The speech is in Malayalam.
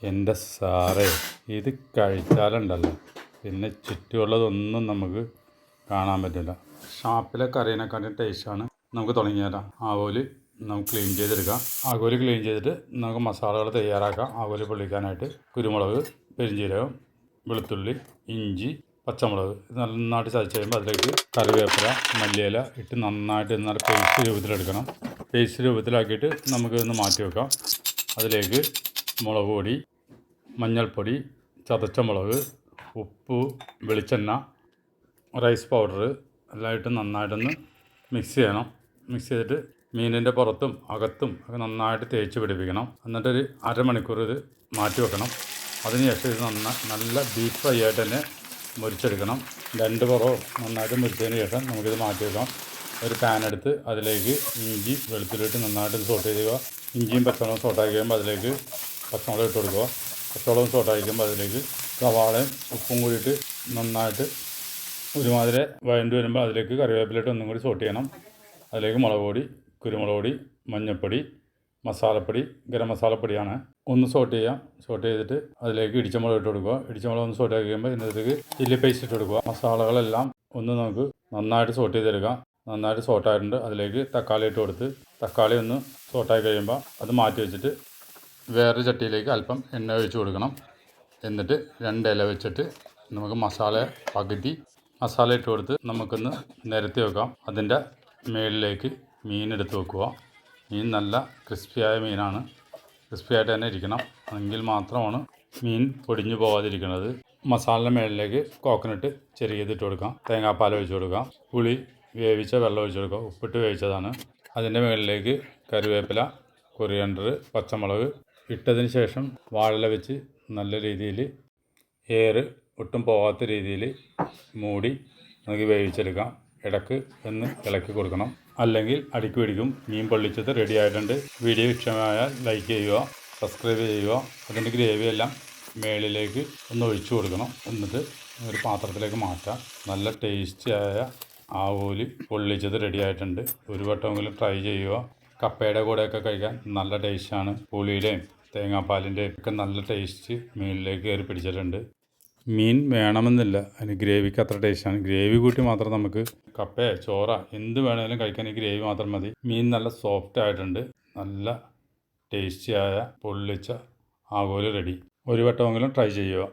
എൻ്റെ സാറേ, ഇത് കഴിച്ചാലുണ്ടല്ലോ പിന്നെ ചുറ്റുമുള്ളതൊന്നും നമുക്ക് കാണാൻ പറ്റില്ല. ഷാപ്പിലെ കറീനെക്കാളും ടേസ്റ്റാണ്. നമുക്ക് തുടങ്ങിയാലോ. ആവോലി നമുക്ക് ക്ലീൻ ചെയ്തെടുക്കാം. ആവോലി ക്ലീൻ ചെയ്തിട്ട് നമുക്ക് മസാലകൾ തയ്യാറാക്കാം. ആവോലി പൊള്ളിക്കാനായിട്ട് കുരുമുളക്, പെരിഞ്ചീരകം, വെളുത്തുള്ളി, ഇഞ്ചി, പച്ചമുളക് ഇത് നന്നായിട്ട് ചതച്ച് കഴിയുമ്പോൾ അതിലേക്ക് കറിവേപ്പില, മല്ലിയില ഇട്ട് നന്നായിട്ട് നല്ല പേസ്റ്റ് രൂപത്തിലെടുക്കണം. പേസ്റ്റ് രൂപത്തിലാക്കിയിട്ട് നമുക്കിതൊന്ന് മാറ്റി വെക്കാം. അതിലേക്ക് മുളക് പൊടി, മഞ്ഞൾപ്പൊടി, ചതച്ച മുളക്, ഉപ്പ്, വെളിച്ചെണ്ണ, റൈസ് പൗഡർ എല്ലാം ഇട്ട് നന്നായിട്ടൊന്ന് മിക്സ് ചെയ്യണം. മിക്സ് ചെയ്തിട്ട് മീനിൻ്റെ പുറത്തും അകത്തും ഒക്കെ നന്നായിട്ട് തേച്ച് പിടിപ്പിക്കണം. എന്നിട്ടൊരു അരമണിക്കൂർ ഇത് മാറ്റി വെക്കണം. അതിനുശേഷം ഇത് നല്ല ഡീപ്പ് ഫ്രൈ ആയിട്ട് തന്നെ മുരിച്ചെടുക്കണം. രണ്ട് പുറവും നന്നായിട്ട് മുരിച്ചതിന് ശേഷം നമുക്കിത് മാറ്റി വെക്കാം. ഒരു പാൻ എടുത്ത് അതിലേക്ക് ഇഞ്ചി, വെളുത്തുള്ളി ഇട്ട് നന്നായിട്ട് സോട്ട് ചെയ്യുക. ഇഞ്ചിയും പച്ചമുളകും സോട്ടാക്കി കഴിയുമ്പോൾ അതിലേക്ക് പച്ചമുളക് ഇട്ട് കൊടുക്കുക. പച്ചമുളകും സോട്ടാക്കി കഴിയുമ്പോൾ അതിലേക്ക് സവാളയും ഉപ്പും കൂടിയിട്ട് നന്നായിട്ട് ഒരുമാതിരി വഴണ്ട് വരുമ്പോൾ അതിലേക്ക് കറിവേപ്പിലിട്ട് ഒന്നും കൂടി സോട്ട് ചെയ്യണം. അതിലേക്ക് മുളക് പൊടി, കുരുമുളക് പൊടി, മഞ്ഞൾപ്പൊടി, മസാലപ്പൊടി, ഗരം മസാലപ്പൊടിയാണ്. ഒന്ന് സോട്ട് ചെയ്യാം. സോട്ട് ചെയ്തിട്ട് അതിലേക്ക് ഇടിച്ച മുളക് ഇട്ട് കൊടുക്കുക. ഇടിച്ച മുളക് ഒന്ന് സോട്ട് ആക്കി കഴിയുമ്പോൾ ഇതിനകത്തേക്ക് ചില്ലി പേസ്റ്റ് ഇട്ട് കൊടുക്കുക. മസാലകളെല്ലാം ഒന്ന് നമുക്ക് നന്നായിട്ട് സോട്ട് ചെയ്തെടുക്കാം. നന്നായിട്ട് സോട്ടായിട്ടുണ്ട്. അതിലേക്ക് തക്കാളി ഇട്ട് കൊടുത്ത് തക്കാളി ഒന്ന് സോട്ടായി കഴിയുമ്പോൾ അത് മാറ്റി വെച്ചിട്ട് വേറൊരു ചട്ടിയിലേക്ക് അല്പം എണ്ണ ഒഴിച്ച് കൊടുക്കണം. എന്നിട്ട് 2 ഇല വെച്ചിട്ട് നമുക്ക് പകുതി മസാല ഇട്ട് കൊടുത്ത് നമുക്കൊന്ന് നിരത്തി വെക്കാം. അതിൻ്റെ മുകളിലേക്ക് മീൻ എടുത്ത് വെക്കുക. മീൻ നല്ല ക്രിസ്പിയായ മീനാണ്. ക്രിസ്പിയായിട്ട് തന്നെ ഇരിക്കണം. എങ്കിൽ മാത്രമാണ് മീൻ പൊടിഞ്ഞു പോകാതിരിക്കുന്നത്. മസാലയുടെ മുകളിലേക്ക് കോക്കനട്ട് ചെറിയതിട്ട് കൊടുക്കാം. തേങ്ങാപ്പാൽ ഒഴിച്ച് കൊടുക്കാം. പുളി വേവിച്ച വെള്ളം ഒഴിച്ച് കൊടുക്കുക. ഉപ്പിട്ട് വേവിച്ചതാണ്. അതിൻ്റെ മുകളിലേക്ക് കറിവേപ്പില, കൊറിയൻഡർ, പച്ചമുളക് ഇട്ടതിന് ശേഷം വാഴയില വെച്ച് നല്ല രീതിയിൽ എയർ ഒട്ടും പോകാത്ത രീതിയിൽ മൂടി നമുക്ക് വേവിച്ചെടുക്കാം. ഇടയ്ക്ക് ഒന്ന് ഇളക്കി കൊടുക്കണം, അല്ലെങ്കിൽ അടിക്ക് പിടിക്കും. മീൻ പൊള്ളിച്ചത് റെഡി ആയിട്ടുണ്ട്. വീഡിയോ ഇഷ്ടമായാൽ ലൈക്ക് ചെയ്യുക, സബ്സ്ക്രൈബ് ചെയ്യുക. അതിൻ്റെ ഗ്രേവിയെല്ലാം മേളിലേക്ക് ഒന്ന് ഒഴിച്ചു കൊടുക്കണം. എന്നിട്ട് ഒരു പാത്രത്തിലേക്ക് മാറ്റാം. നല്ല ടേസ്റ്റിയായ ആവോലി പൊള്ളിച്ചത് റെഡി ആയിട്ടുണ്ട്. ഒരു വട്ടമെങ്കിലും ട്രൈ ചെയ്യുക. കപ്പയുടെ കൂടെയൊക്കെ കഴിക്കാൻ നല്ല ടേസ്റ്റാണ്. പുളിയുടെയും തേങ്ങാപ്പാലിൻ്റെയും ഒക്കെ നല്ല ടേസ്റ്റ് മീനിലേക്ക് കയറി പിടിച്ചിട്ടുണ്ട്. മീൻ വേണമെന്നില്ല, അതിന് ഗ്രേവിക്ക് അത്ര ടേസ്റ്റാണ്. ഗ്രേവി കൂട്ടി മാത്രം നമുക്ക് കപ്പയോ ചോറ എന്ത് വേണമെങ്കിലും കഴിക്കാൻ ഈ ഗ്രേവി മാത്രം മതി. മീൻ നല്ല സോഫ്റ്റ് ആയിട്ടുണ്ട്. നല്ല ടേസ്റ്റിയായ പൊള്ളിച്ച ആവോലി റെഡി. ഒരു വട്ടമെങ്കിലും ട്രൈ ചെയ്യുക.